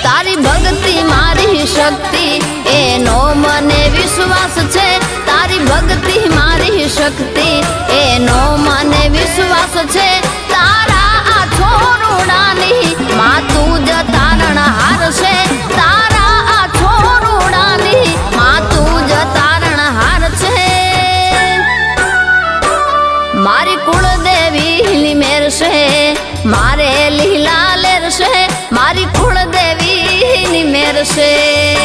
તારી ભક્તિ મારી શક્તિ એનો મને વિશ્વાસ છે તારી ભક્તિ મારી શક્તિ એનો મને વિશ્વાસ છે તારા આ છોરુડાની માં તું જ તારણહાર છે તારા આ છોરુડાની માં તું જ તારણહાર છે મારી કુળદેવી મેર છે મારે લીલા લેર છે મારી કુળદેવી મેર છે।